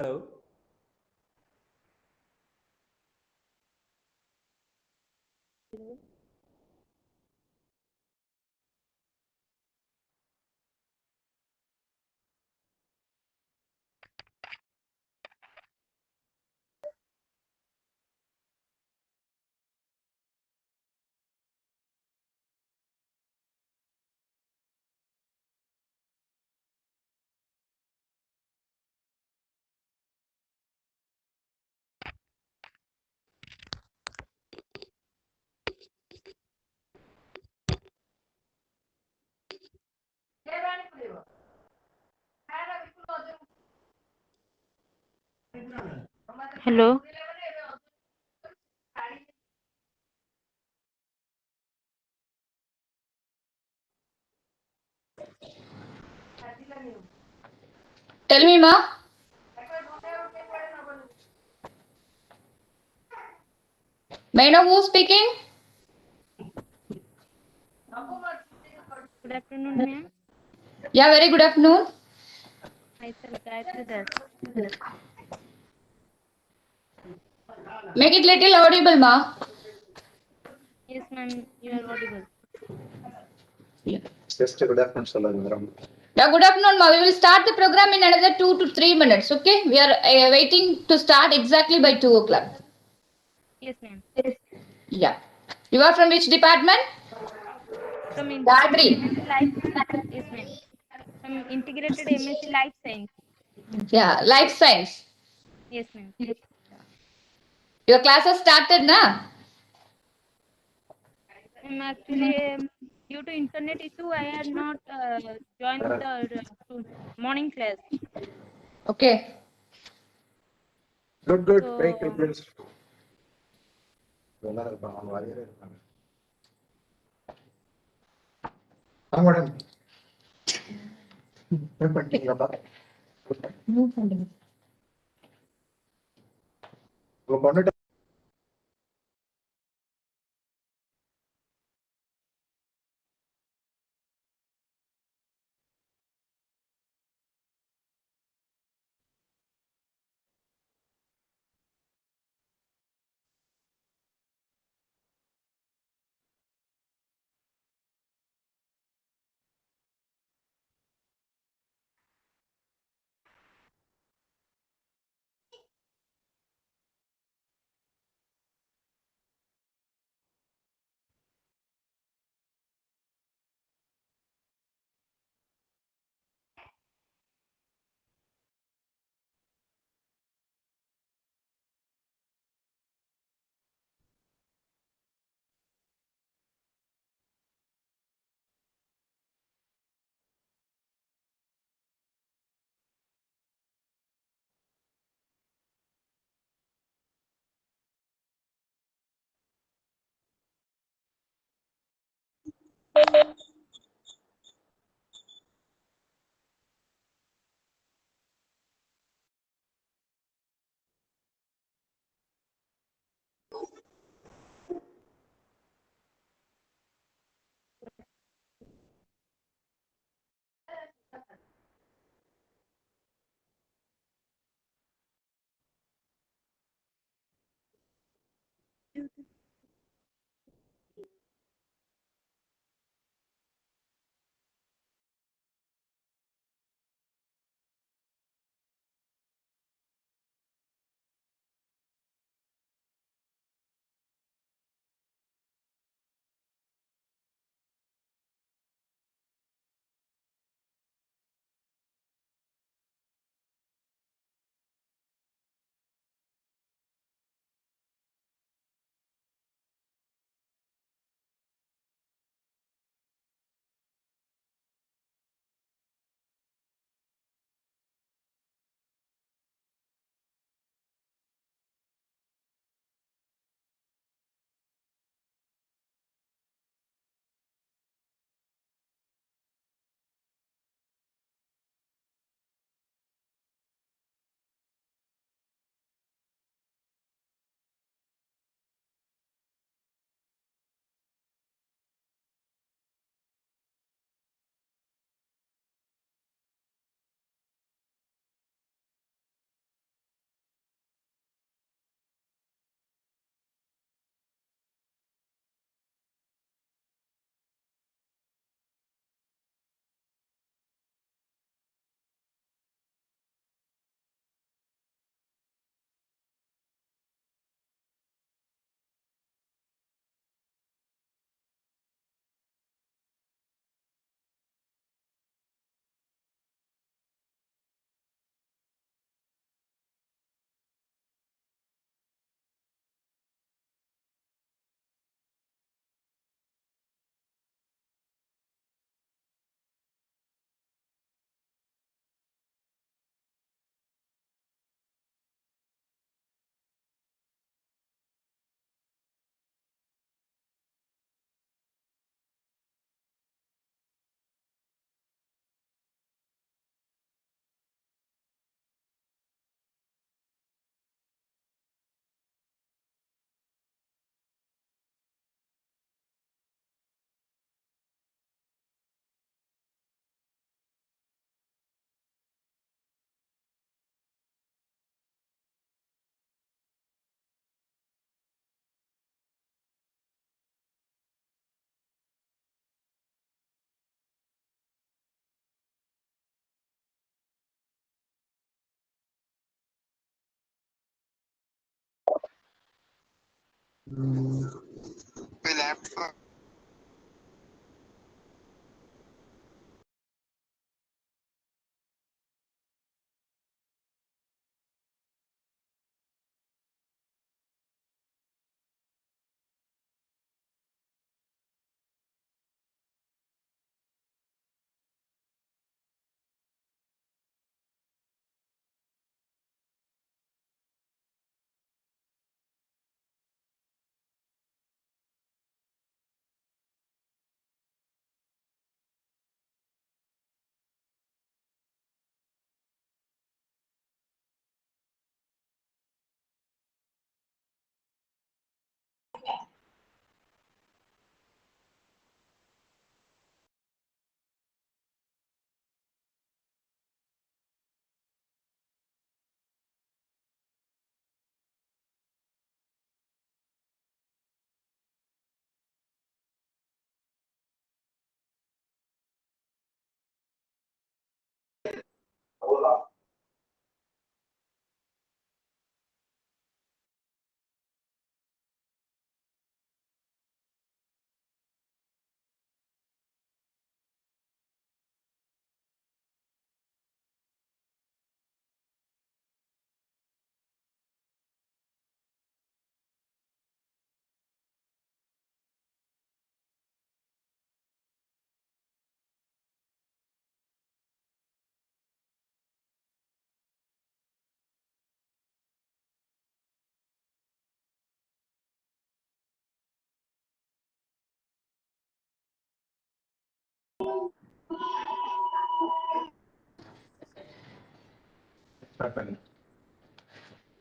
Hello. Hello. Tell me, Ma. May I know who's speaking? Good afternoon, ma'am. Yeah, very good afternoon. Myself Gayatri Das. Make it little audible, Ma. Yes, ma'am. You are audible. Just good afternoon, சொல்லுங்க madam. Yeah, good afternoon, Ma. We will start the program in another 2 to 3 minutes. Okay, we are waiting to start exactly by 2 o'clock. Yes, ma'am. Yeah. You are from which department? From Gayatri. integrated MSc Life. Yes, ma'am. From integrated MSc Life Science. Yeah, life science. Yes, ma'am. Your class has started, na? Actually, due to internet issue, I had not joined the morning class. Okay. Good, good. Very So, good. Good. எல்லாரும் இருப்பாங்க, அவங்க வரையறே இருப்பாங்க. ஆ madam. என்ன பண்ணிட்டீங்களாப்பா? உங்க பொண்ணுட்ட My laptop.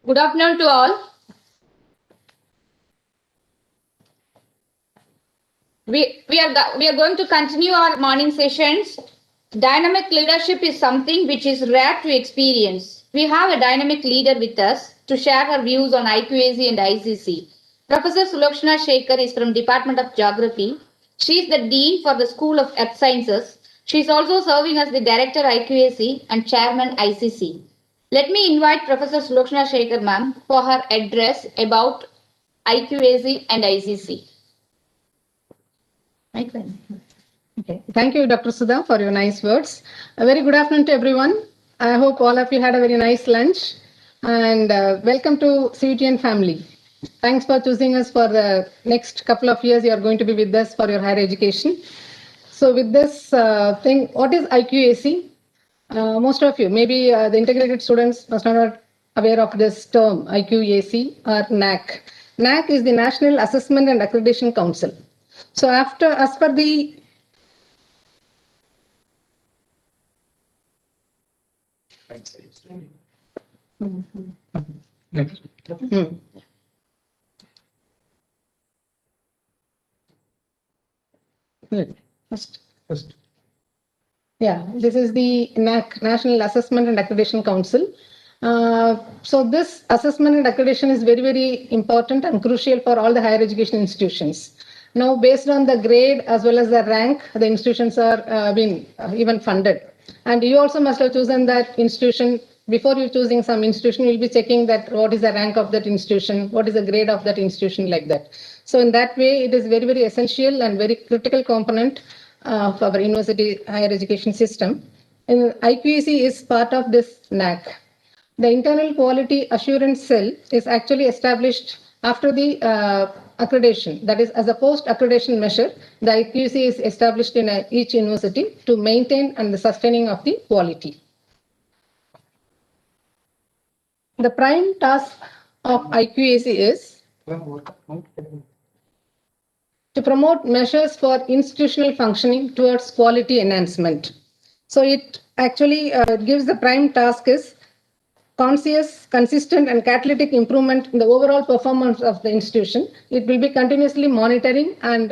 Good afternoon to all. We are going to continue our morning sessions. Dynamic leadership is something which is rare to experience. We have a dynamic leader with us to share her views on IQAC and ICC. Professor Sulakshana Shekhar is from Department of Geography. She is the Dean for the School of Earth Sciences. She is also serving as the Director IQAC and Chairman ICC. Let me invite Professor Sulakshana Shekhar ma'am for her address about IQAC and ICC. Okay. Thank you, Dr. Sudha, for your nice words. A very good afternoon to everyone. I hope all of you had a very nice lunch. And welcome to CUTN family. Thanks for choosing us for the next couple of years. You are going to be with us for your higher education. So with this thing, what is IQAC? Most of you, maybe the integrated students must not be aware of this term, IQAC or NAC. NAC is the National Assessment and Accreditation Council. So as per the First. Yeah, this is the NAC, National Assessment and Accreditation Council. So this assessment and accreditation is very, very important and crucial for all the higher education institutions. Now, based on the grade as well as the rank, the institutions are being even funded. And you also must have chosen that institution. Before you choosing some institution, you'll be checking that what is the rank of that institution, what is the grade of that institution, like that. So in that way, it is very, very essential and very critical component of our university higher education system. And IQAC is part of this NAC. The internal quality assurance cell is actually established after the accreditation. That is, as a post-accreditation measure, the IQAC is established in each university to maintain and the sustaining of the quality. The prime task of IQAC is to promote measures for institutional functioning towards quality enhancement. So it actually gives the prime task is conscious, consistent, and catalytic improvement in the overall performance of the institution. It will be continuously monitoring and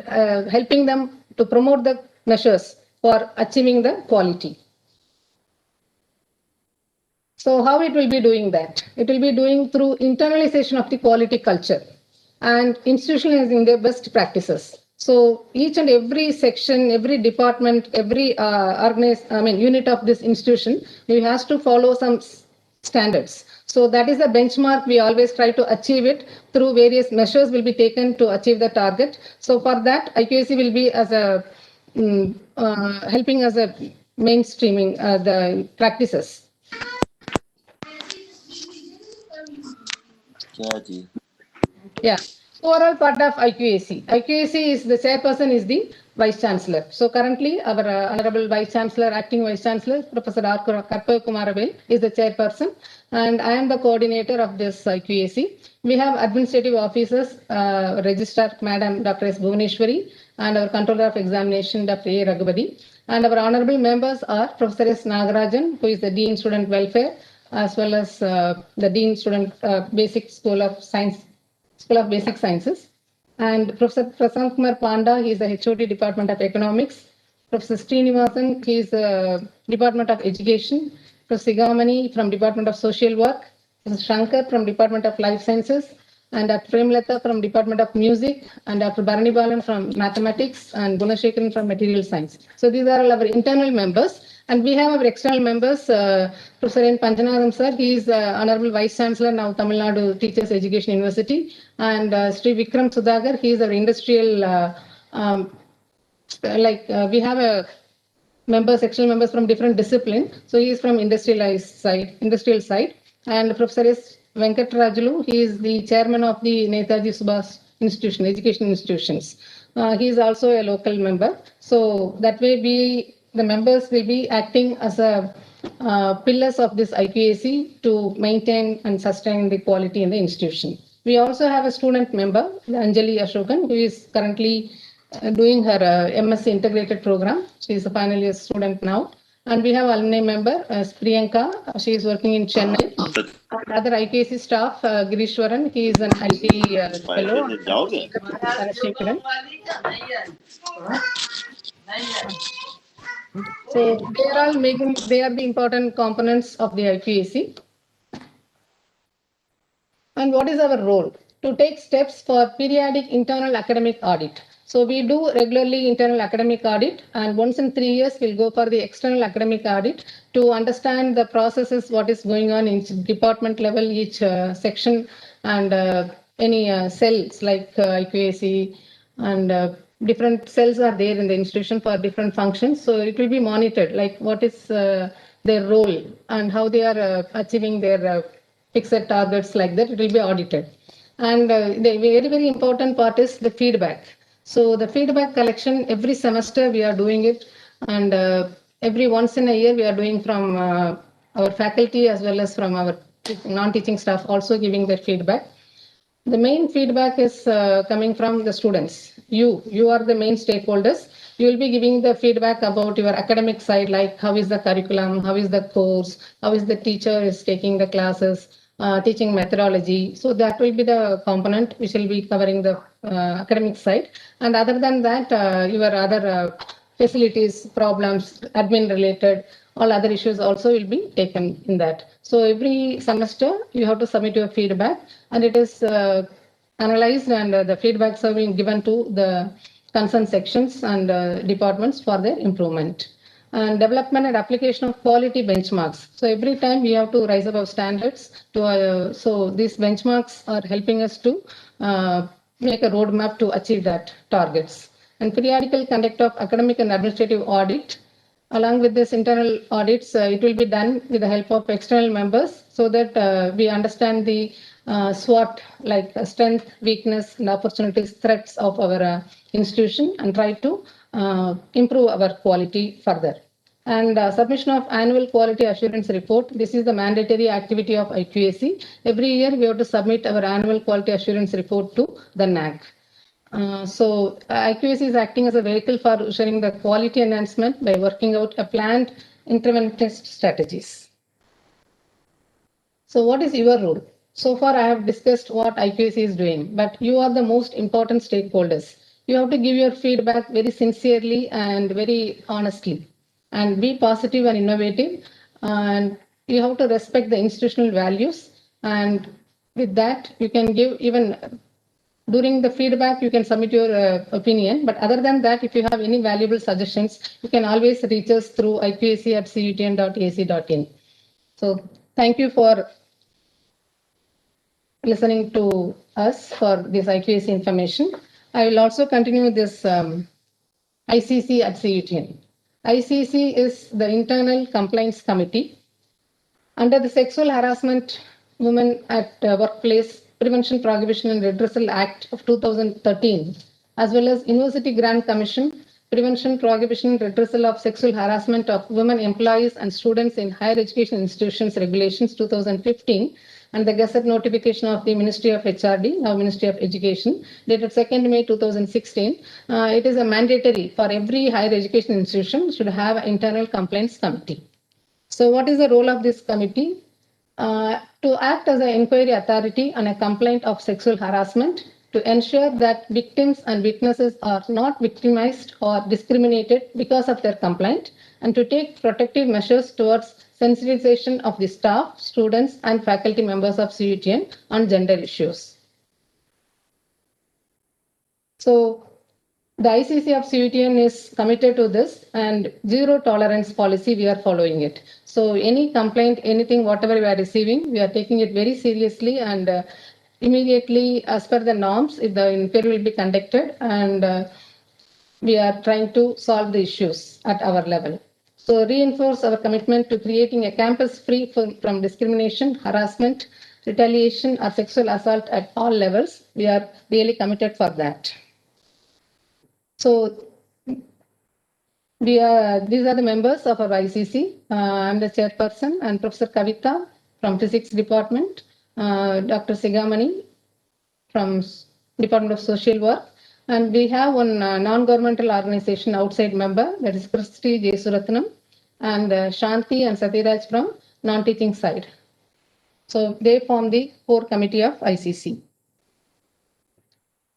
helping them to promote the measures for achieving the quality. So how it will be doing that? It will be doing through internalization of the quality culture and institutionalizing the best practices. So each and every section, every department, every unit of this institution, you has to follow some standards. So that is the benchmark. We always try to achieve it through various measures will be taken to achieve the target. So for that, IQAC will be as a helping as a mainstreaming the practices. Yeah. Overall part of IQAC. IQAC is the chairperson is the Vice Chancellor. So currently our Honorable Vice Chancellor, Acting Vice Chancellor, Professor R. Karpa Kumaravel is the chairperson, and I am the coordinator of this IQAC. We have administrative officers, Registrar Madam Dr. S. Bhuvaneshwari, and our Controller of Examination, Dr. A. Raghupati. And our honorable members are Professor S. Nagarajan, who is the Dean Student Welfare, as well as the Dean Student Basic School of Science, School of Basic Sciences, and Professor Prasant Kumar Panda, he is the HOD Department of Economics. Professor Srinivasan, he is Department of Education. Professor Sigamani from Department of Social Work. Professor Shankar from Department of Life Sciences, and Dr. Premlata from Department of Music, and Dr. Bharani Balan from Mathematics, and Gunashekaran from Material Science. So these are all our internal members. And we have our external members, Professor N. Panjanadam sir, he is Honorable Vice Chancellor now Tamil Nadu Teachers Education University, and Sri Vikram Sudhagar, he is our industrial, we have a members, external members from different discipline. So he is from industrial side, and Professor S. Venkatrajulu, he is the chairman of the Netaji Subhas Institution, Education Institutions. He is also a local member. So that way the members will be acting as a pillars of this IQAC to maintain and sustain the quality in the institution. We also have a student member, Anjali Ashokan, who is currently doing her MSc integrated program. She is a final year student now. And we have alumni member, Priyanka. She is working in Chennai. And other IKC staff, Girishwaran, he is an IT fellow. So they are the important components of the IQAC. And what is our role? To take steps for periodic internal academic audit. So we do regularly internal academic audit, and once in 3 years we'll go for the external academic audit to understand the processes, what is going on in each department level, each section, and any cells like IQAC, and different cells are there in the institution for different functions. So it will be monitored, like what is their role and how they are achieving their fixed targets, like that. It will be audited. And the very, very important part is the feedback. So the feedback collection, every semester we are doing it, and every once in a year we are doing from our faculty as well as from our non-teaching staff also giving their feedback. The main feedback is coming from the students. You are the main stakeholders. You will be giving the feedback about your academic side, like how is the curriculum, how is the course, how is the teacher is taking the classes, teaching methodology. So that will be the component which will be covering the academic side. And other than that, your other facilities, problems, admin related, all other issues also will be taken in that. So every semester you have to submit your feedback, and it is analyzed, and the feedbacks are being given to the concerned sections and departments for their improvement. And development and application of quality benchmarks. So every time we have to rise above standards. So these benchmarks are helping us to make a roadmap to achieve that targets. And periodical conduct of academic and administrative audit. Along with this internal audits, it will be done with the help of external members, so that we understand the SWOT, like strength, weakness, and opportunities, threats of our institution, and try to improve our quality further. And submission of annual quality assurance report. This is the mandatory activity of IQAC. Every year we have to submit our annual quality assurance report to the NAC. So IQAC is acting as a vehicle for ensuring the quality enhancement by working out a planned interventionist strategies. So what is your role? So far I have discussed what IQAC is doing, but you are the most important stakeholders. You have to give your feedback very sincerely and very honestly, and be positive and innovative, and you have to respect the institutional values. And with that, you can give, even during the feedback, you can submit your opinion. But other than that, if you have any valuable suggestions, you can always reach us through iqac@cutn.ac.in. So thank you for listening to us for this IQAC information. I will also continue this ICC at CUTN. ICC is the Internal Complaints Committee. Under the Sexual Harassment Women at Workplace Prevention, Prohibition and Redressal Act of 2013, as well as University Grant Commission, Prevention, Prohibition and Redressal of Sexual Harassment of Women Employees and Students in Higher Education Institutions Regulations 2015, and the Gazette notification of the Ministry of HRD, now Ministry of Education, dated 2nd May 2016. It is a mandatory for every higher education institution should have an internal complaints committee. So what is the role of this committee? To act as an inquiry authority on a complaint of sexual harassment, to ensure that victims and witnesses are not victimized or discriminated because of their complaint, and to take protective measures towards sensitization of the staff, students, and faculty members of CUTN on gender issues. So the ICC of CUTN is committed to this, and zero tolerance policy, we are following it. So any complaint, anything, whatever we are receiving, we are taking it very seriously, and immediately, as per the norms, if the inquiry will be conducted, and we are trying to solve the issues at our level. So reinforce our commitment to creating a campus free from discrimination, harassment, retaliation, or sexual assault at all levels. We are really committed for that. So these are the members of our ICC. I'm the chairperson, and Professor Kavita from Physics Department, Dr. Sigamani from Department of Social Work, and we have one non-governmental organization outside member, that is Christy Jesuratnam, and Shanti and Satiraj from non-teaching side. So they form the core committee of ICC.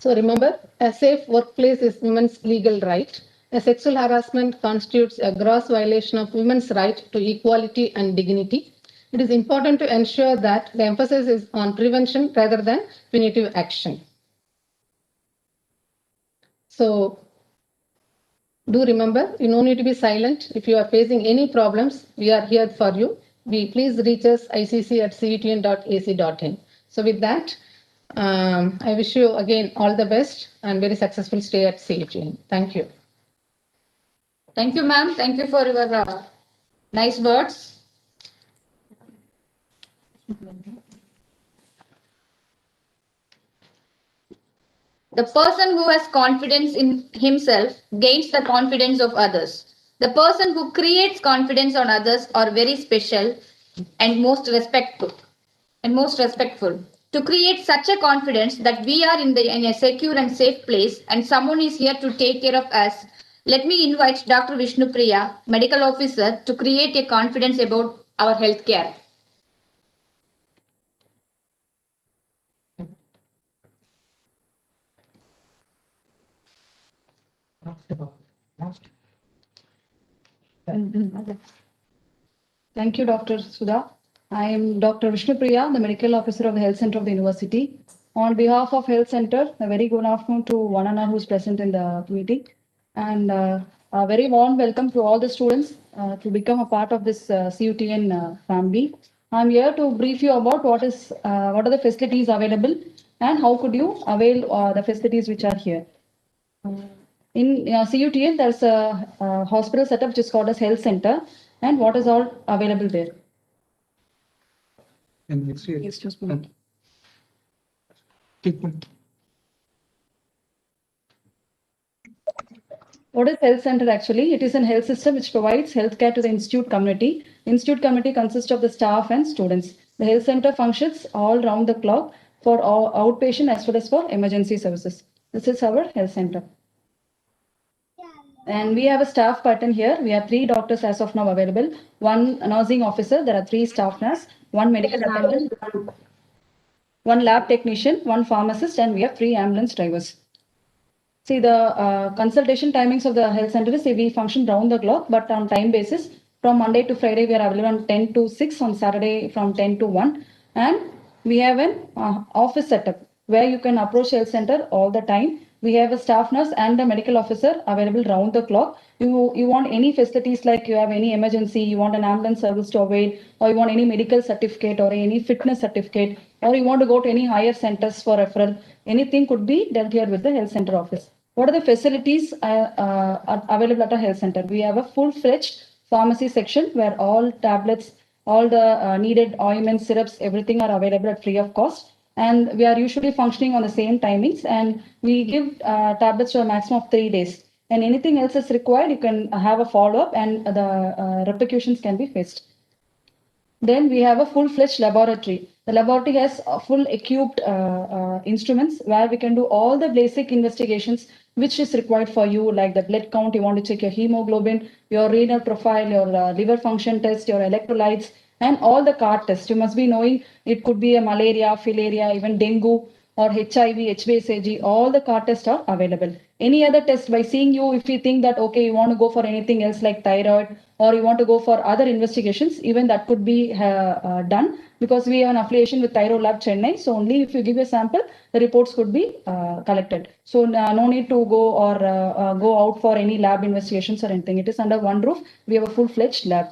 So remember, a safe workplace is women's legal right. A sexual harassment constitutes a gross violation of women's right to equality and dignity. It is important to ensure that the emphasis is on prevention rather than punitive action. So do remember, you no need to be silent. If you are facing any problems, we are here for you. Please reach us icc@cutn.ac.in. So with that, I wish you again all the best and very successful stay at CUTN. Thank you. Thank you, ma'am. Thank you for your nice words. The person who has confidence in himself gains the confidence of others. The person who creates confidence on others are very special and most respectful. To create such a confidence that we are in a secure and safe place and someone is here to take care of us, let me invite Dr. Vishnu Priya, medical officer, to create a confidence about our healthcare. Thank you, Dr. Sudha. I am Dr. Vishnu Priya, the Medical Officer of the Health Center of the University. On behalf of Health Center, a very good afternoon to one and all who is present in the meeting. And a very warm welcome to all the students to become a part of this CUTN family. I'm here to brief you about what are the facilities available and how could you avail the facilities which are here. In CUTN, there's a hospital setup which is called as Health Center, and what is all available there. Yes, just a minute. What is Health Center actually? It is a health system which provides healthcare to the institute community. Institute community consists of the staff and students. The Health Center functions all round the clock for outpatient as well as for emergency services. This is our Health Center. And we have a staff pattern here. We have 3 doctors as of now available, 1 nursing officer, there are 3 staff nurse, 1 medical attendant, 1 lab technician, 1 pharmacist, and we have 3 ambulance drivers. See, the consultation timings of the health center is we function round the clock, but on time basis, from Monday to Friday, we are available on 10 to 6, on Saturday from 10 to 1. And we have an office setup where you can approach health center all the time. We have a staff nurse and a medical officer available round the clock. You want any facilities, like you have any emergency, you want an ambulance service to avail, or you want any medical certificate or any fitness certificate, or you want to go to any higher centers for referral, anything could be dealt here with the health center office. What are the facilities are available at a health center? We have a full-fledged pharmacy section where all tablets, all the needed ointments, syrups, everything are available at free of cost. And we are usually functioning on the same timings, and we give tablets to a maximum of 3 days. And anything else is required, you can have a follow-up, and the repercussions can be faced. Then we have a full-fledged laboratory. The laboratory has full equipped instruments where we can do all the basic investigations which is required for you, like the blood count, you want to check your hemoglobin, your renal profile, your liver function test, your electrolytes, and all the card tests. You must be knowing it could be a malaria, filaria, even dengue, or HIV, HbSAg, all the card tests are available. Any other test, by seeing you, if you think that, okay, you want to go for anything else like thyroid, or you want to go for other investigations, even that could be done, because we have an affiliation with Thyro Lab Chennai. So only if you give a sample, the reports could be collected. So no need to go or go out for any lab investigations or anything. It is under one roof. We have a full-fledged lab.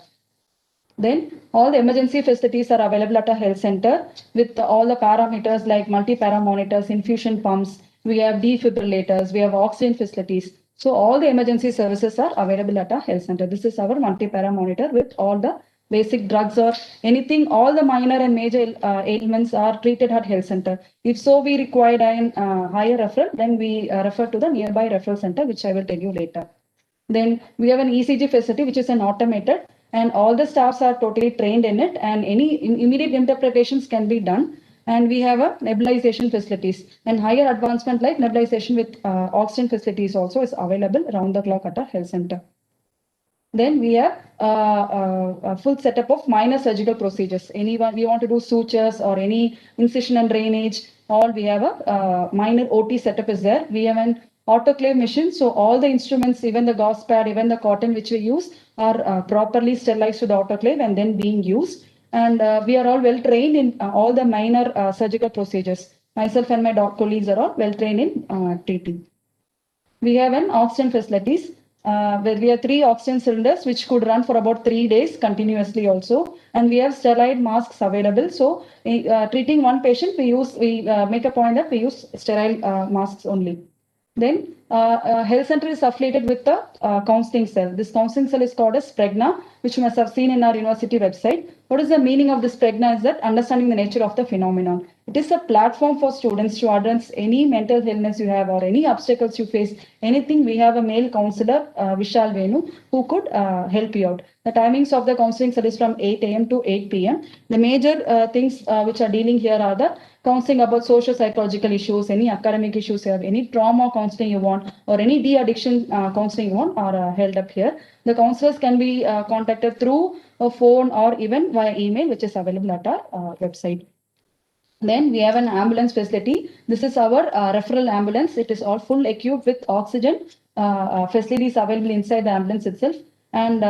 Then all the emergency facilities are available at a health center with all the parameters like multi-para monitors, infusion pumps. We have defibrillators, we have oxygen facilities. So all the emergency services are available at a health center. This is our multi-para monitor with all the basic drugs or anything, all the minor and major ailments are treated at health center. If so, we require a higher referral, then we refer to the nearby referral center, which I will tell you later. Then we have an ECG facility, which is an automated, and all the staffs are totally trained in it, and any immediate interpretations can be done. And we have a nebulization facilities and higher advancement like nebulization with oxygen facilities also is available around the clock at a health center. Then we have a full setup of minor surgical procedures. Anyone we want to do sutures or any incision and drainage, all we have a minor OT setup is there. We have an autoclave machine. So all the instruments, even the gauze pad, even the cotton which we use are properly sterilized to the autoclave and then being used. And we are all well trained in all the minor surgical procedures. Myself and my colleagues are all well trained in treating. We have an oxygen facilities where we have 3 oxygen cylinders which could run for about 3 days continuously also. And we have sterile masks available. So treating one patient, we make a point that we use sterile masks only. Then health center is affiliated with the counseling cell. This counseling cell is called as Pregna, which you must have seen in our university website. What is the meaning of this Pregna is that understanding the nature of the phenomenon. It is a platform for students to address any mental illness you have or any obstacles you face, anything. We have a male counselor, Vishal Venu, who could help you out. The timings of the counseling cell is from 8 a.m. to 8 p.m. The major things which are dealing here are the counseling about social psychological issues, any academic issues you have, any trauma counseling you want, or any de-addiction counseling you want are held up here. The counselors can be contacted through a phone or even via email, which is available at our website. Then we have an ambulance facility. This is our referral ambulance. It is all full equipped with oxygen facilities available inside the ambulance itself. And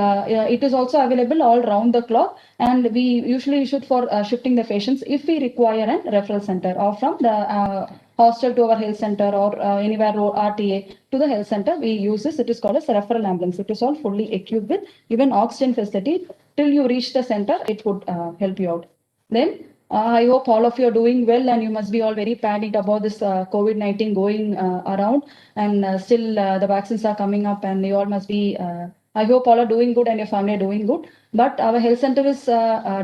it is also available all round the clock. And we usually use it for shifting the patients if we require a referral center or from the hostel to our health center or anywhere RTA to the health center. We use this. It is called as a referral ambulance. It is all fully equipped with even oxygen facility. Till you reach the center, it would help you out. Then I hope all of you are doing well, and you must be all very panicked about this COVID-19 going around, and still the vaccines are coming up, and you all must be, I hope all are doing good and your family are doing good. But our health center is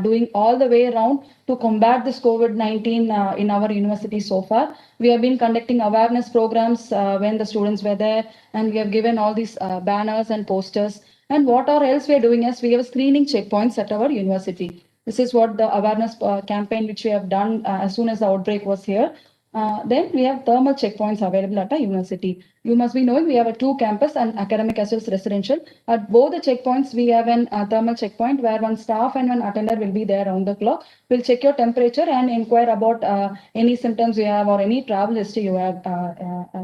doing all the way around to combat this COVID-19 in our university so far. We have been conducting awareness programs when the students were there, and we have given all these banners and posters. And what else we are doing is we have screening checkpoints at our university. This is what the awareness campaign which we have done as soon as the outbreak was here. Then we have thermal checkpoints available at our university. You must be knowing we have a 2 campus and academic as well as residential. At both the checkpoints, we have a thermal checkpoint where one staff and one attender will be there around the clock. We'll check your temperature and inquire about any symptoms you have or any travel history you have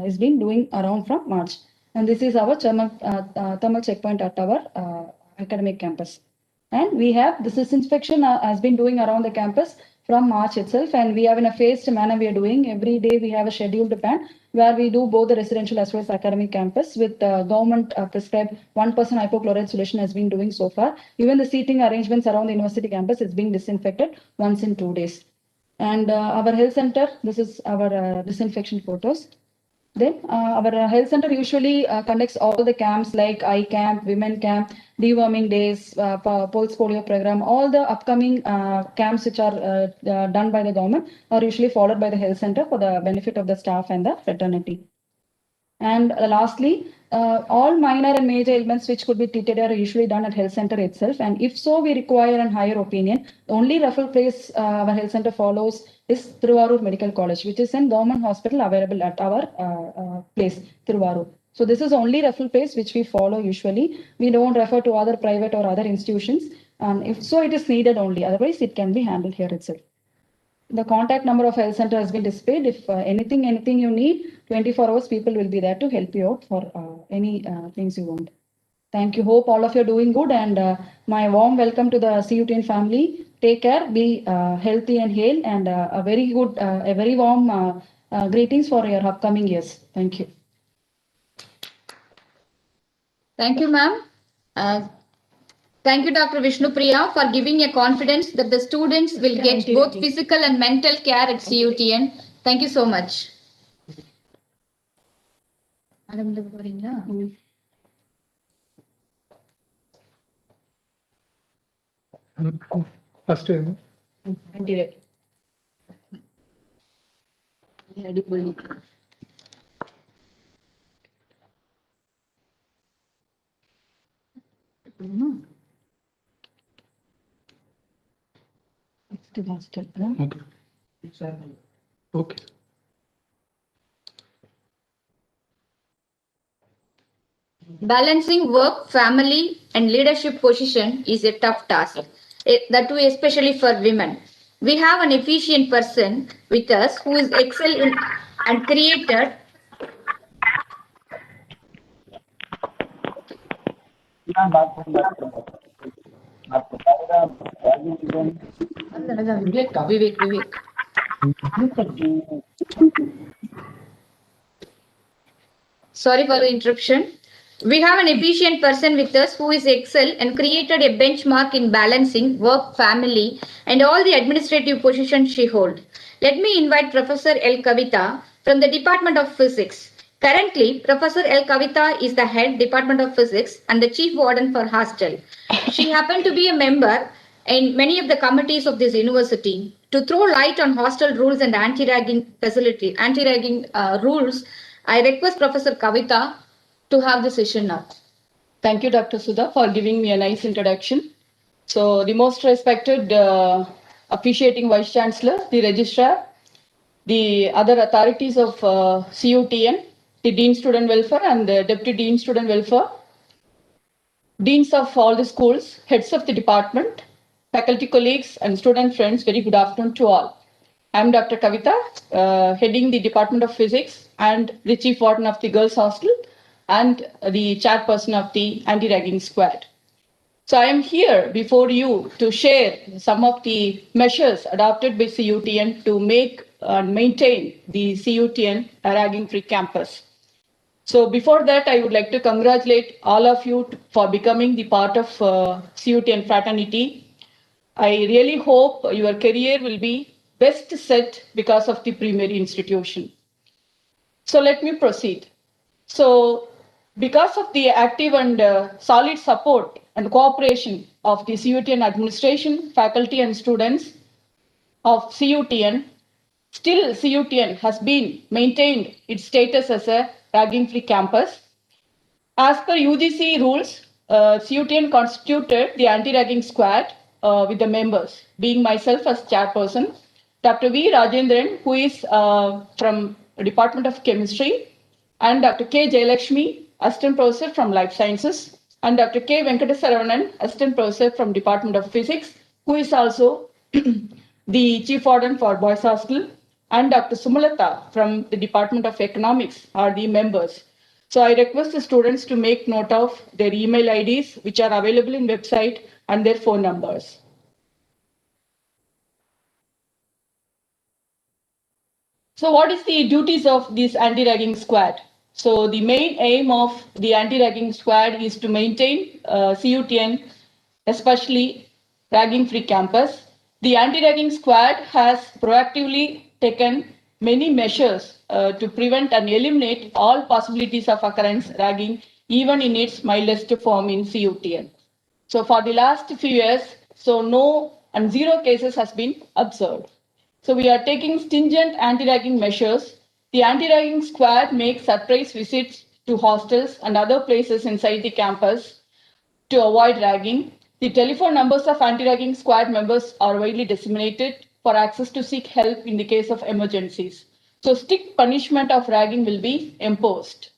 is been doing around from March. And this is our thermal checkpoint at our academic campus. And we have this inspection has been doing around the campus from March itself, and we have in a phased manner we are doing. Every day we have a scheduled plan where we do both the residential as well as academic campus with government prescribed 1% hypochlorite solution has been doing so far. Even the seating arrangements around the university campus is being disinfected once in 2 days. And our health center, this is our disinfection photos. Then our health center usually conducts all the camps like eye camp, women camp, deworming days, pulse polio program. All the upcoming camps which are done by the government are usually followed by the health center for the benefit of the staff and the fraternity. And lastly, all minor and major ailments which could be treated are usually done at health center itself. And if so, we require a higher opinion. The only referral place our health center follows is Thiruvarur Medical College, which is in government hospital available at our place, Thiruvarur. So this is only referral place which we follow usually. We don't refer to other private or other institutions. And if so, it is needed only. Otherwise, it can be handled here itself. The contact number of health center has been displayed. If anything you need, 24 hours people will be there to help you out for any things you want. Thank you. Hope all of you are doing good, and my warm welcome to the CUTN family. Take care, be healthy and hale, and a very warm greetings for your upcoming years. Thank you. Thank you, ma'am. Thank you, Dr. Vishnu Priya, for giving a confidence that the students will get both physical and mental care at CUTN. Thank you so much. First, okay. Balancing work, family, and leadership position is a tough task, that too especially for women. We have an efficient person with us who is excelled in and created Vivek. Sorry for the interruption. We have an efficient person with us who is excelled and created a benchmark in balancing work, family, and all the administrative positions she holds. Let me invite Professor L. Kavita from the Department of Physics. Currently, Professor L. Kavita is the head Department of Physics and the chief warden for hostel. She happened to be a member in many of the committees of this university. To throw light on hostel rules and anti-ragging rules, I request Professor Kavita to have the session now. Thank you, Dr. Sudha, for giving me a nice introduction. So, the most respected officiating Vice Chancellor, the Registrar, the other authorities of CUTN, the Dean Student Welfare and the Deputy Dean Student Welfare, Deans of all the schools, heads of the department, faculty colleagues and student friends, very good afternoon to all. I am Dr. Kavita, heading the Department of Physics and the Chief Warden of the Girls Hostel and the chairperson of the Anti-Ragging Squad. So I am here before you to share some of the measures adopted by CUTN to make and maintain the CUTN ragging-free campus. So before that, I would like to congratulate all of you for becoming the part of CUTN fraternity. I really hope your career will be best set because of the primary institution. So let me proceed. So because of the active and solid support and cooperation of the CUTN administration, faculty and students of CUTN, still CUTN has been maintained its status as a ragging-free campus. As per UGC rules, CUTN constituted the anti-ragging squad with the members, being myself as chairperson, Dr. V. Rajendran, who is from the Department of Chemistry, and Dr. K. Jayalakshmi, Assistant Professor from Life Sciences, and Dr. K. Venkatasaravanan, Assistant Professor from Department of Physics, who is also the Chief Warden for Boys Hostel, and Dr. Sumalata from the Department of Economics are the members. So I request the students to make note of their email IDs, which are available in website, and their phone numbers. So what is the duties of this anti-ragging squad? So the main aim of the anti-ragging squad is to maintain CUTN, especially ragging-free campus, The anti-ragging squad has proactively taken many measures to prevent and eliminate all possibilities of occurrence ragging, even in its mildest form in CUTN. So for the last few years, so no and zero cases has been observed. So we are taking stringent anti-ragging measures. The anti-ragging squad makes surprise visits to hostels and other places inside the campus to avoid ragging. The telephone numbers of anti-ragging squad members are widely disseminated for access to seek help in the case of emergencies. So strict punishment of ragging will be imposed.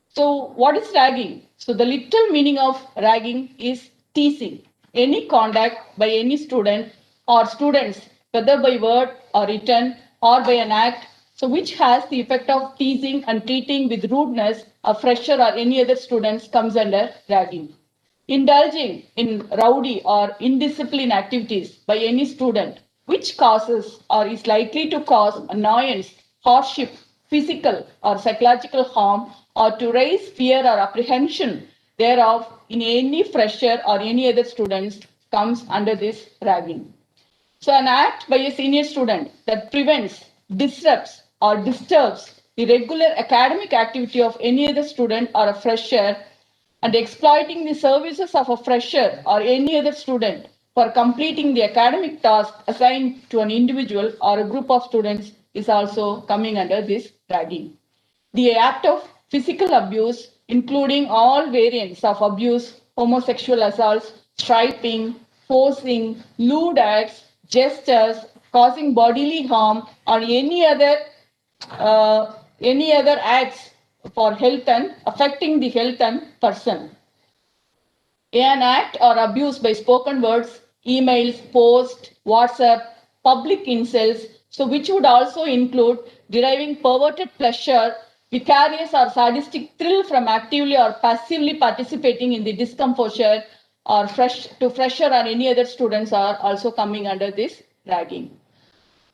So what is ragging? So the literal meaning of ragging is teasing. Any conduct by any student or students, whether by word or written or by an act, so which has the effect of teasing and treating with rudeness a fresher or any other students comes under ragging. Indulging in rowdy or indisciplined activities by any student, which causes or is likely to cause annoyance, hardship, physical or psychological harm, or to raise fear or apprehension thereof in any fresher or any other students comes under this ragging. So an act by a senior student that prevents, disrupts, or disturbs the regular academic activity of any other student or a fresher and exploiting the services of a fresher or any other student for completing the academic task assigned to an individual or a group of students is also coming under this ragging. The act of physical abuse, including all variants of abuse, homosexual assaults, striping, forcing, lewd acts, gestures, causing bodily harm, or any other acts for health and affecting the health and person. An act or abuse by spoken words, emails, posts, WhatsApp, public insults, so which would also include deriving perverted pleasure, vicarious or sadistic thrill from actively or passively participating in the discomposure or fresher or any other students are also coming under this ragging.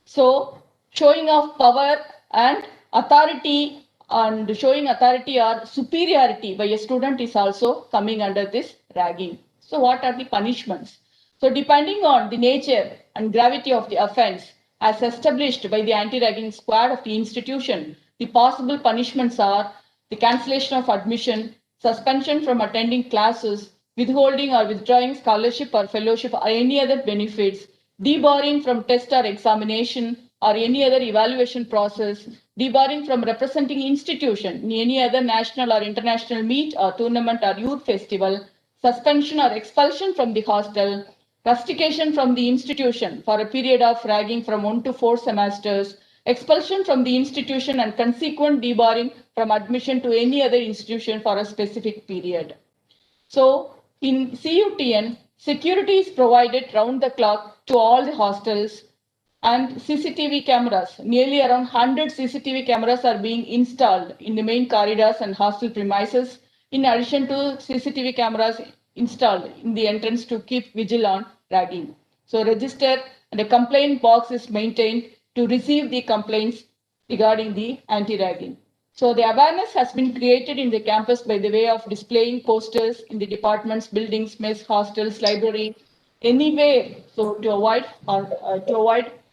So showing of power and authority and showing authority or superiority by a student is also coming under this ragging. So what are the punishments? So depending on the nature and gravity of the offense as established by the anti-ragging squad of the institution, the possible punishments are the cancellation of admission, suspension from attending classes, withholding or withdrawing scholarship or fellowship or any other benefits, debarring from test or examination or any other evaluation process, debarring from representing institution in any other national or international meet or tournament or youth festival, suspension or expulsion from the hostel, rustication from the institution for a period of ragging from 1 to 4 semesters, expulsion from the institution and consequent debarring from admission to any other institution for a specific period. So in CUTN, security is provided round the clock to all the hostels and CCTV cameras. Nearly around 100 CCTV cameras are being installed in the main corridors and hostel premises, in addition to CCTV cameras installed in the entrance to keep vigil on ragging. So register and a complaint box is maintained to receive the complaints regarding the anti-ragging. So the awareness has been created in the campus by the way of displaying posters in the departments, buildings, mess, hostels, library, anywhere, so to avoid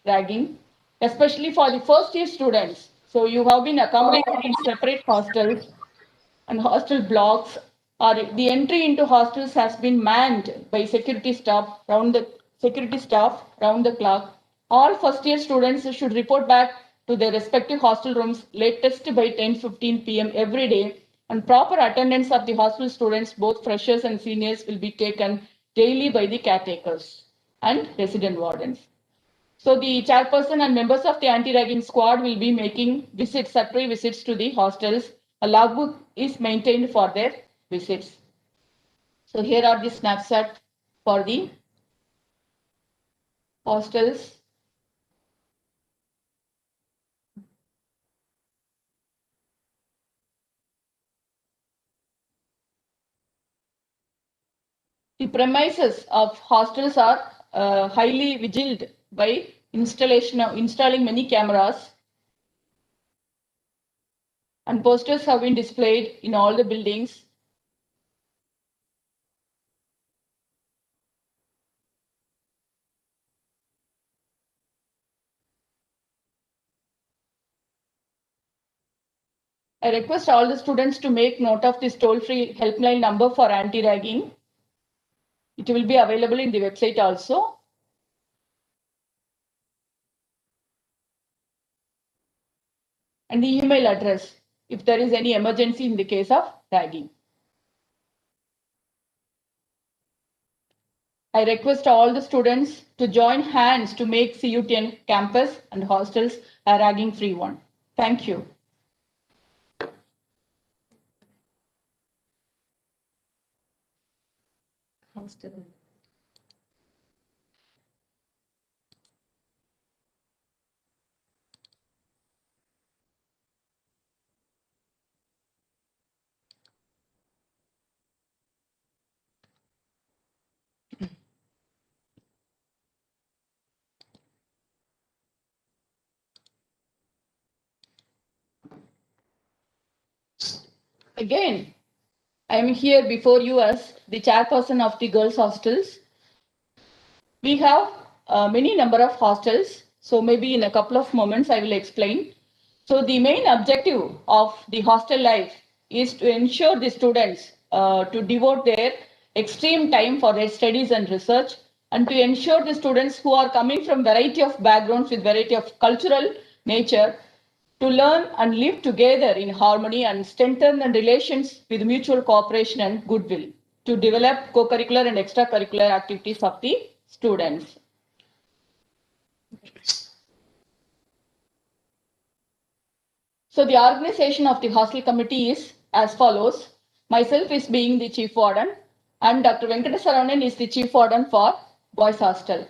ragging, especially for the first year students. So you have been accommodated in separate hostels and hostel blocks, or the entry into hostels has been manned by security staff round the clock. All first year students should report back to their respective hostel rooms latest by 10:15 p.m. every day, and proper attendance of the hostel students, both freshers and seniors, will be taken daily by the caretakers and resident wardens. So the chairperson and members of the anti-ragging squad will be making surprise visits to the hostels. A logbook is maintained for their visits. So here are the snapshot for the hostels. The premises of hostels are highly vigiled by installing many cameras, and posters have been displayed in all the buildings. I request all the students to make note of this toll-free helpline number for anti-ragging. It will be available in the website also. And the email address if there is any emergency in the case of ragging. I request all the students to join hands to make CUTN campus and hostels a ragging-free one. Thank you. Again, I am here before you as the chairperson of the girls' hostels. We have many number of hostels, so maybe in a couple of moments I will explain. So the main objective of the hostel life is to ensure the students to devote their extreme time for their studies and research, and to ensure the students who are coming from variety of backgrounds with variety of cultural nature to learn and live together in harmony and strengthen the relations with mutual cooperation and goodwill to develop co-curricular and extracurricular activities of the students. So the organization of the hostel committee is as follows. Myself is being the chief warden and Dr. Venkateswaranan is the chief warden for boys hostel.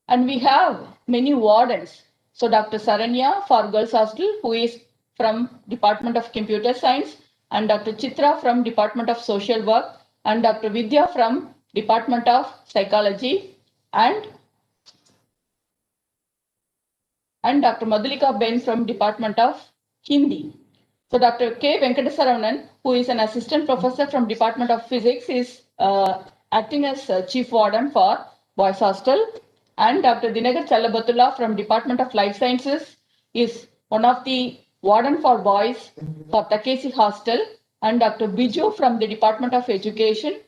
And we have many wardens. So Dr. Saranya for girls hostel, who is from Department of Computer Science, and Dr. Chitra from Department of Social Work, and Dr. Vidya from Department of Psychology, and Dr. Madhulika Ben from Department of Hindi. So Dr. K. Venkateswaranan, who is an assistant professor from Department of Physics, is acting as chief warden for boys hostel. And Dr. Dinagar Challabatula from Department of Life Sciences is one of the warden for boys for Takesi Hostel. And Dr. Biju from the Department of Education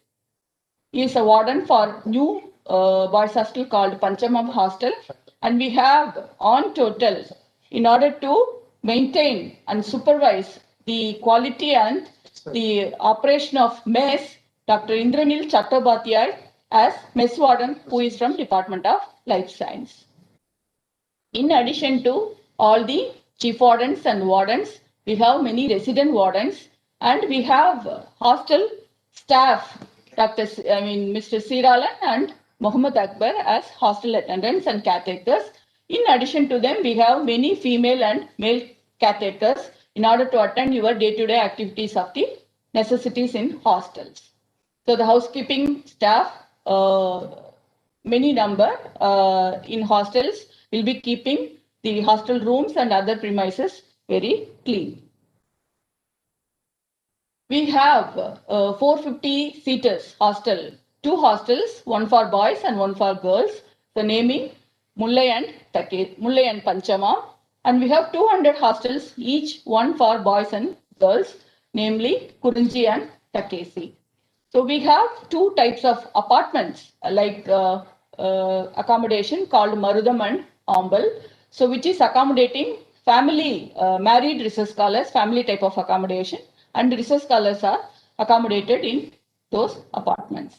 is a warden for new boys hostel called Panchamam Hostel. And we have on total, in order to maintain and supervise the quality and the operation of mess, Dr. Indranil Chattopadhyay as mess warden, who is from Department of Life Science. In addition to all the chief wardens and wardens, we have many resident wardens and we have hostel staff, Mr. Siralan and Mohammed Akbar as hostel attendants and caretakers. In addition to them, we have many female and male caretakers in order to attend your day-to-day activities of the necessities in hostels. So the housekeeping staff, many number in hostels will be keeping the hostel rooms and other premises very clean. We have 450 seaters hostel, 2 hostels, one for boys and one for girls. The naming Mullai and Panchama. And we have 200 hostels, each one for boys and girls, namely Kurunji and Takesi. So we have 2 types of apartments like accommodation called Marudam and Ambal. So which is accommodating family, married research scholars, family type of accommodation, and research scholars are accommodated in those apartments.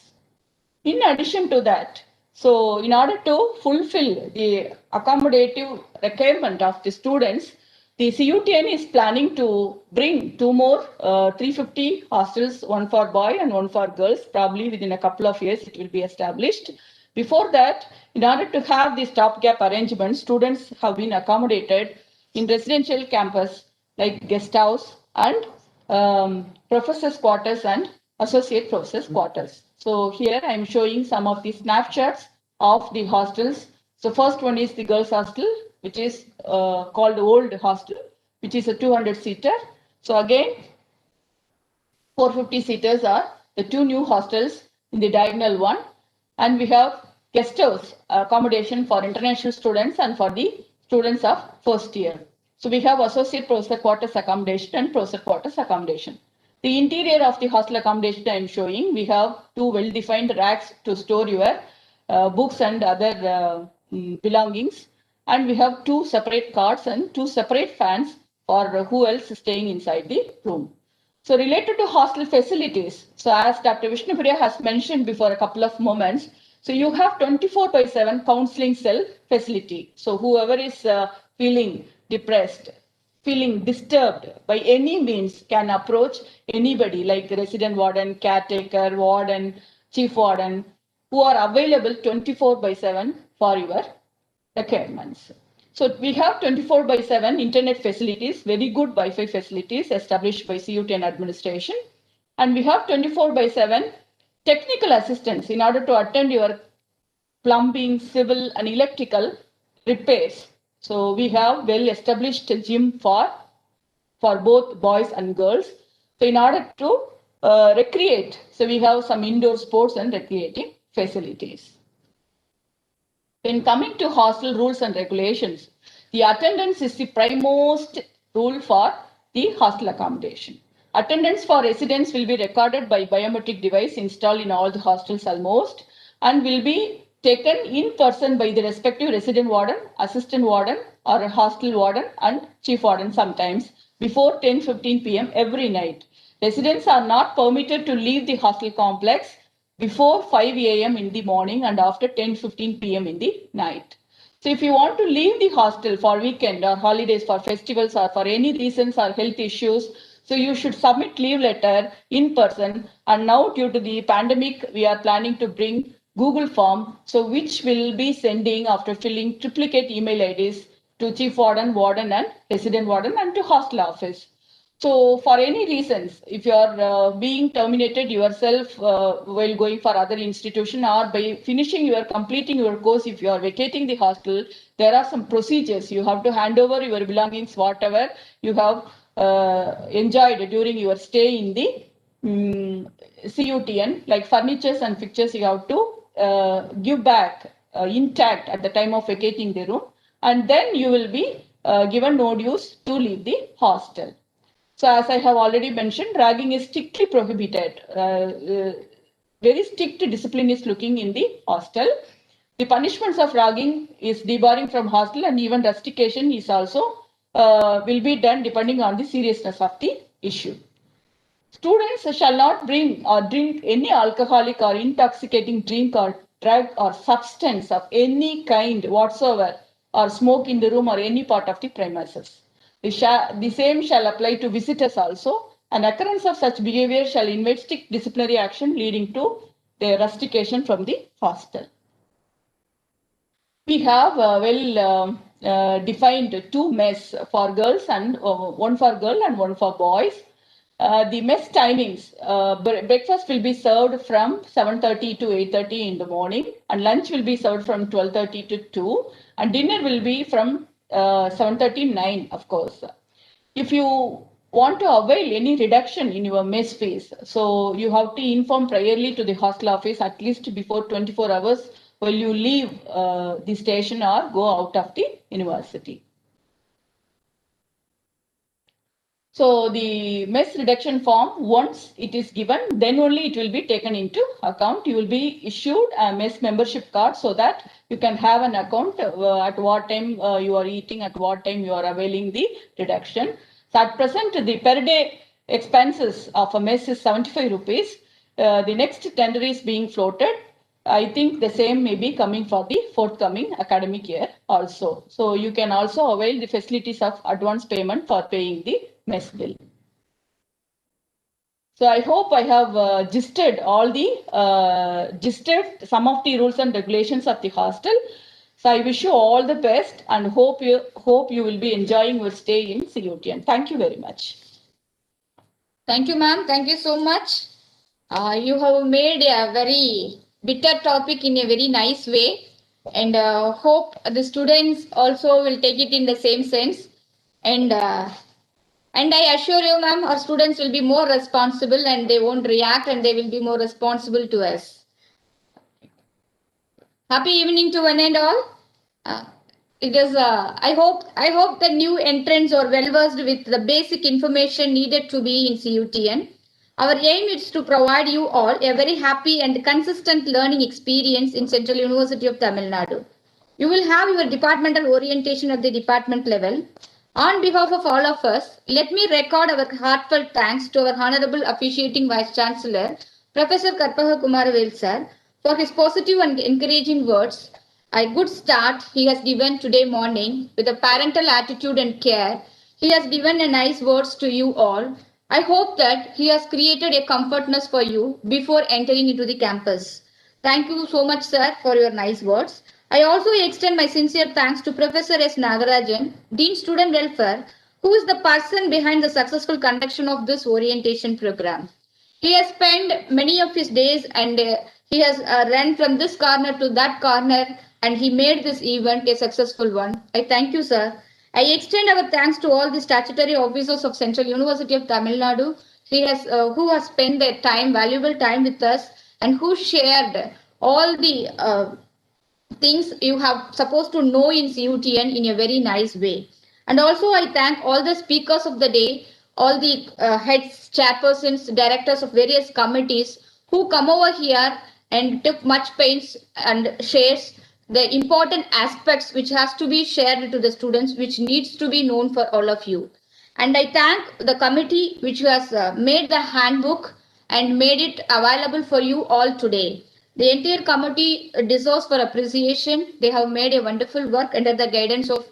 In addition to that, so in order to fulfill the accommodative requirement of the students, the CUTN is planning to bring 2 more 350 hostels, one for boy and one for girls. Probably within a couple of years, it will be established. Before that, in order to have the stopgap arrangements, students have been accommodated in residential campus like guest house and professors' quarters and associate professors' quarters. So here I am showing some of the snapshots of the hostels. So first one is the girls' hostel, which is called Old Hostel, which is a 200-seater. So again, 450 seaters are the 2 new hostels in the diagonal one. And we have guest house accommodation for international students and for the students of first year. So we have associate professor quarters accommodation and professor quarters accommodation. The interior of the hostel accommodation I am showing, we have two well-defined racks to store your books and other belongings. And we have two separate cots and two separate fans for who else is staying inside the room. So related to hostel facilities, so as Dr. Vishnupriya has mentioned before a couple of moments, so you have 24/7 counseling cell facility. So whoever is feeling depressed, feeling disturbed by any means can approach anybody like resident warden, caretaker, warden, chief warden, who are available 24/7 for your requirements. So we have 24/7 internet facilities, very good Wi-Fi facilities established by CUT and administration. And we have 24/7 technical assistance in order to attend your plumbing, civil and electrical repairs. So we have well-established gym for both boys and girls. So in order to recreate, so we have some indoor sports and recreating facilities. When coming to hostel rules and regulations, the attendance is the primemost rule for the hostel accommodation. Attendance for residents will be recorded by biometric device installed in all the hostels almost, and will be taken in person by the respective resident warden, assistant warden, or a hostel warden and chief warden sometimes before 10:15 p.m. every night. Residents are not permitted to leave the hostel complex before 5 a.m. in the morning and after 10:15 p.m. in the night. So if you want to leave the hostel for weekend or holidays, for festivals or for any reasons or health issues, so you should submit leave letter in person. And now due to the pandemic, we are planning to bring Google form, so which will be sending after filling triplicate email IDs to chief warden, warden and resident warden and to hostel office. So for any reasons, if you are being terminated yourself while going for other institution or by finishing your completing your course, if you are vacating the hostel, there are some procedures. You have to hand over your belongings, whatever you have enjoyed during your stay in the CUTN, like furnitures and fixtures you have to give back intact at the time of vacating the room, and then you will be given notice to leave the hostel. So as I have already mentioned, ragging is strictly prohibited. Very strict discipline is looking in the hostel. The punishments of ragging is debarring from hostel, and even rustication is also will be done depending on the seriousness of the issue. Students shall not bring or drink any alcoholic or intoxicating drink or drug or substance of any kind whatsoever, or smoke in the room or any part of the premises. The same shall apply to visitors also. An occurrence of such behavior shall invite strict disciplinary action leading to their rustication from the hostel. We have defined two mess for girls and one for girl and one for boys. The mess timings, breakfast will be served from 7:30 to 8:30 in the morning, and lunch will be served from 12:30 to 2, and dinner will be from 7:30 9, of course. If you want to avail any reduction in your mess fees, so you have to inform priorly to the hostel office at least before 24 hours while you leave the station or go out of the university. So the mess reduction form, once it is given, then only it will be taken into account. You will be issued a mess membership card so that you can have an account at what time you are eating, at what time you are availing the reduction. So at present, the per day expenses of a mess is 75 rupees. The next tender is being floated. I think the same may be coming for the forthcoming academic year also. So you can also avail the facilities of advance payment for paying the mess bill. So I hope I have gisted some of the rules and regulations of the hostel. So I wish you all the best and hope you will be enjoying your stay in CUTN. Thank you very much. Thank you, ma'am. Thank you so much. You have made a very bitter topic in a very nice way, and hope the students also will take it in the same sense. And I assure you, ma'am, our students will be more responsible and they won't react and they will be more responsible to us. Happy evening to one and all. it is, I hope the new entrants are well versed with the basic information needed to be in CUTN. Our aim is to provide you all a very happy and consistent learning experience in Central University of Tamil Nadu. You will have your departmental orientation at the department level. On behalf of all of us, let me record our heartfelt thanks to our Honorable Officiating Vice Chancellor, Professor Karpaha Kumaravel sir, for his positive and encouraging words. A good start he has given today morning with a parental attitude and care. He has given a nice words to you all. I hope that he has created a comfortness for you before entering into the campus. Thank you so much, sir, for your nice words. I also extend my sincere thanks to Professor S. Nagarajan, Dean Student Welfare, who is the person behind the successful conduction of this orientation program. He has spent many of his days and he has run from this corner to that corner and he made this event a successful one. I thank you, sir. I extend our thanks to all the statutory officers of Central University of Tamil Nadu who has spent their time, valuable time with us and who shared all the things you have supposed to know in CUTN in a very nice way. And also I thank all the speakers of the day, all the heads, chairpersons, directors of various committees who come over here and took much pains and shares the important aspects which has to be shared to the students, which needs to be known for all of you. And I thank the committee which has made the handbook and made it available for you all today. The entire committee deserves for appreciation. They have made a wonderful work under the guidance of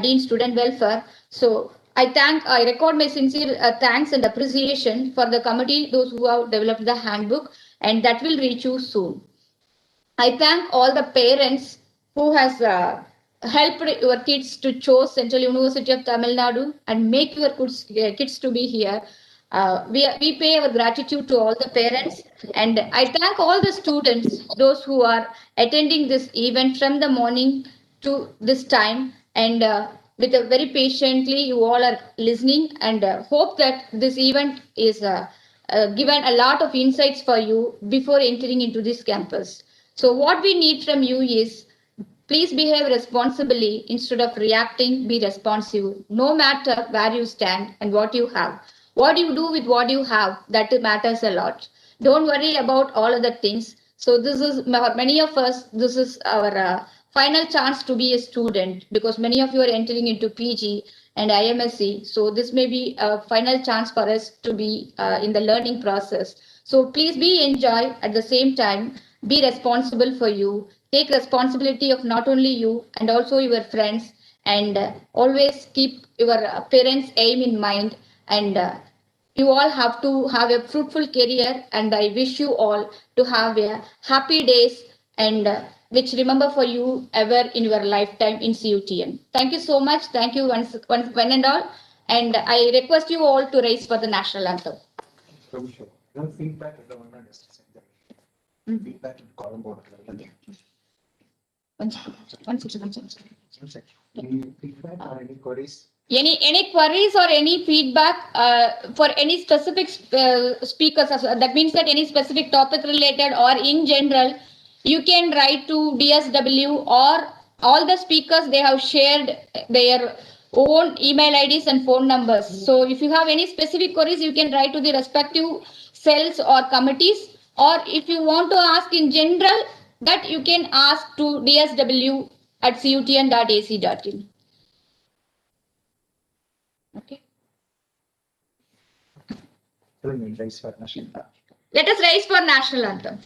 Dean Student Welfare. So I record my sincere thanks and appreciation for the committee, those who have developed the handbook, and that will reach you soon. I thank all the parents who has helped your kids to choose Central University of Tamil Nadu and make your kids to be here. We pay our gratitude to all the parents, and I thank all the students, those who are attending this event from the morning to this time, and with a very patiently you all are listening, and hope that this event is given a lot of insights for you before entering into this campus. So what we need from you is please behave responsibly instead of reacting, be responsive, no matter where you stand and what you have. What you do with what you have, that matters a lot. Don't worry about all other things. So this is, for many of us, this is our final chance to be a student because many of you are entering into PG and IMSc. So this may be a final chance for us to be in the learning process. So please be enjoy at the same time, be responsible for you, take responsibility of not only you and also your friends, and always keep your parents' aim in mind, and you all have to have a fruitful career, and I wish you all to have a happy days and which remember for you ever in your lifetime in CUTN. Thank you so much. Thank you once one and all. And I request you all to raise for the national anthem. Sure. Feedback is the one that is feedback in column board. One second. Any feedback or any queries? Any queries or any feedback for any specific speakers? That means that any specific topic related or in general, you can write to DSW or all the speakers. They have shared their own email IDs and phone numbers. So if you have any specific queries, you can write to the respective cells or committees. Or if you want to ask in general, that you can ask to dsw@cutn.ac.in. Okay. Raise for national. Let us raise for national anthem.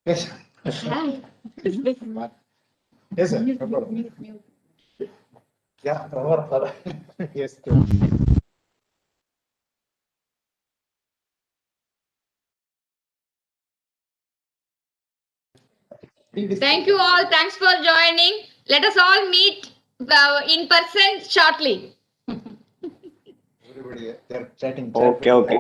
Yes. Yes, sir. No problem. Yeah, over. Yes. Thank you all. Thanks for joining. Let us all meet in person shortly. Everybody, they're chatting. Okay, okay.